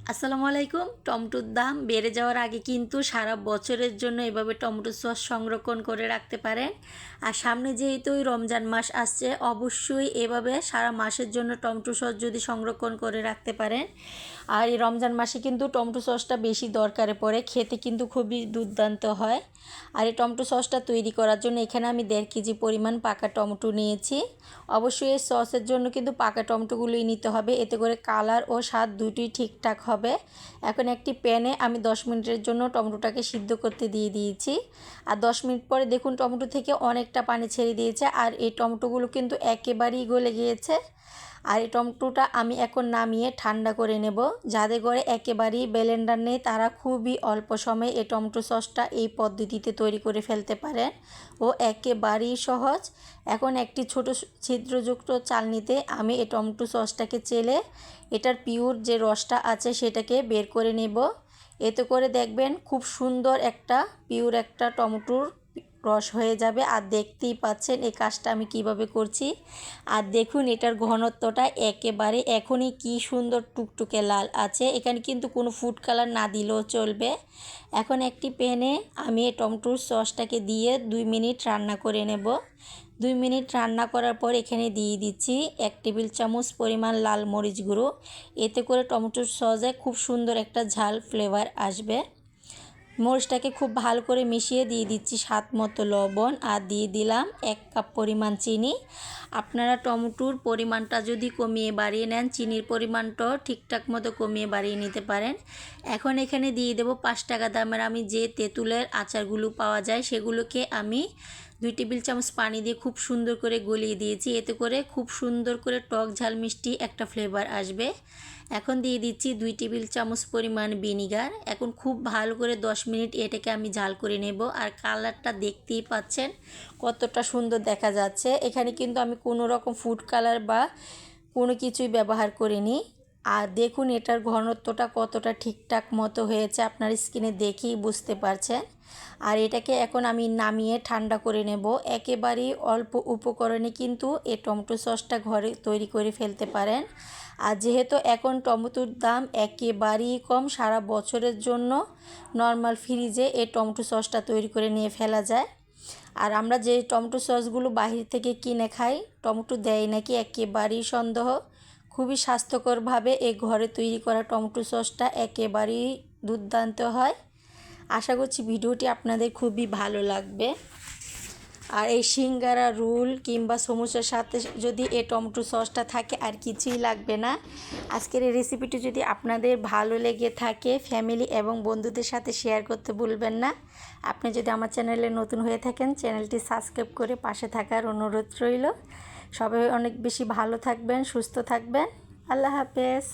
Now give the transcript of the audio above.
আসসালামু আলাইকুম। টমেটোর দাম বেড়ে যাওয়ার আগে কিন্তু সারা বছরের জন্য এভাবে টমেটো সস সংরক্ষণ করে রাখতে পারেন। আর সামনে যেহেতু রমজান মাস আসছে, অবশ্যই এভাবে সারা মাসের জন্য টমেটো সস যদি সংরক্ষণ করে রাখতে পারেন। আর এই রমজান মাসে কিন্তু টমেটো সসটা বেশি দরকারে পড়ে, খেতে কিন্তু খুবই দুর্দান্ত হয়। আর এই টমেটো সসটা তৈরি করার জন্য এখানে আমি 1.5 কেজি পরিমাণ পাকা টমেটো নিয়েছি। অবশ্যই এই সসের জন্য কিন্তু পাকা টমেটোগুলোই নিতে হবে, এতে করে কালার ও স্বাদ দুটোই ঠিকঠাক হবে। এখন একটি প্যানে আমি 10 মিনিটের জন্য টমেটোটাকে সিদ্ধ করতে দিয়ে দিয়েছি। আর 10 মিনিট পরে দেখুন টমেটো থেকে অনেকটা পানি ছেড়ে দিয়েছে, আর এই টমেটোগুলো কিন্তু একেবারেই গলে গিয়েছে। আর এই টমেটোটা আমি এখন নামিয়ে ঠান্ডা করে নেব। যাদের ঘরে একেবারেই ব্লেন্ডার নেই তারা খুবই অল্প সময়ে এই টমেটো সসটা এই পদ্ধতিতে তৈরি করে ফেলতে পারেন ও একেবারেই সহজ। এখন একটি ছোট ছিদ্রযুক্ত চালনিতে আমি এই টমেটো সসটাকে চেলে এটার পিওর যে রসটা আছে সেটাকে বের করে নেব। এতে করে দেখবেন খুব সুন্দর একটা পিওর একটা টমেটোর রস হয়ে যাবে। আর দেখতেই পাচ্ছেন এই কাজটা আমি কিভাবে করছি। আর দেখুন এটার ঘনত্বটা একেবারে এখনই কি সুন্দর টুকটুকে লাল আছে, এখানে কিন্তু কোনো ফুড কালার না দিলেও চলবে। এখন একটি প্যানে আমি এই টমেটোর সসটাকে দিয়ে 2 মিনিট রান্না করে নেব। 2 মিনিট রান্না করার পর এখানে দিয়ে দিচ্ছি 1 টেবিল চামচ পরিমাণ লাল মরিচ গুঁড়ো। এতে করে টমেটোর সসে খুব সুন্দর একটা ঝাল ফ্লেভার আসবে। মরিচটাকে খুব ভালো করে মিশিয়ে দিয়ে দিচ্ছি স্বাদ মতো লবণ, আর দিয়ে দিলাম 1 কাপ পরিমাণ চিনি। আপনারা টমেটোর পরিমাণটা যদি কমিয়ে বাড়িয়ে নেন, চিনির পরিমাণটাও ঠিকঠাক মতো কমিয়ে বাড়িয়ে নিতে পারেন। এখন এখানে দিয়ে দেব 5 টাকা দামের আমি যে তেঁতুলের আচারগুলো পাওয়া যায় সেগুলোকে আমি 2 টেবিল চামচ পানি দিয়ে খুব সুন্দর করে গলিয়ে দিয়েছি। এতে করে খুব সুন্দর করে টক ঝাল মিষ্টি একটা ফ্লেভার আসবে। এখন দিয়ে দিচ্ছি 2 টেবিল চামচ পরিমাণ ভিনিগার। এখন খুব ভালো করে 10 মিনিট এটাকে আমি ঝাল করে নেব। আর কালারটা দেখতেই পাচ্ছেন কতটা সুন্দর দেখা যাচ্ছে। এখানে কিন্তু আমি কোনো রকম ফুড কালার বা কোনো কিছুই ব্যবহার করিনি। আর দেখুন এটার ঘনত্বটা কতটা ঠিকঠাক মতো হয়েছে, আপনার স্কিনে দেখেই বুঝতে পারছেন। আর এটাকে এখন আমি নামিয়ে ঠান্ডা করে নেব। একেবারেই অল্প উপকরণে কিন্তু এই টমেটো সসটা ঘরে তৈরি করে ফেলতে পারেন। আর যেহেতু এখন টমেটোর দাম একেবারেই কম, সারা বছরের জন্য নর্মাল ফ্রিজে এই টমেটো সসটা তৈরি করে নিয়ে ফেলা যায়। আর আমরা যে টমেটো সসগুলো বাহির থেকে কিনে খাই, টমেটো দেয় নাকি একেবারেই সন্দেহ। খুবই স্বাস্থ্যকরভাবে এই ঘরে তৈরি করা টমেটো সসটা একেবারেই দুর্দান্ত হয়। আশা করছি ভিডিওটি আপনাদের খুবই ভালো লাগবে। আর এই সিঙ্গারা, রোল কিংবা সমোসার সাথে যদি এই টমেটো সসটা থাকে আর কিছুই লাগবে না। আজকের এই রেসিপিটি যদি আপনাদের ভালো লেগে থাকে, ফ্যামিলি এবং বন্ধুদের সাথে শেয়ার করতে ভুলবেন না। আপনি যদি আমার চ্যানেলে নতুন হয়ে থাকেন, চ্যানেলটি সাবস্ক্রাইব করে পাশে থাকার অনুরোধ রইল। সবাই অনেক বেশি ভালো থাকবেন, সুস্থ থাকবেন। আল্লাহ হাফেজ।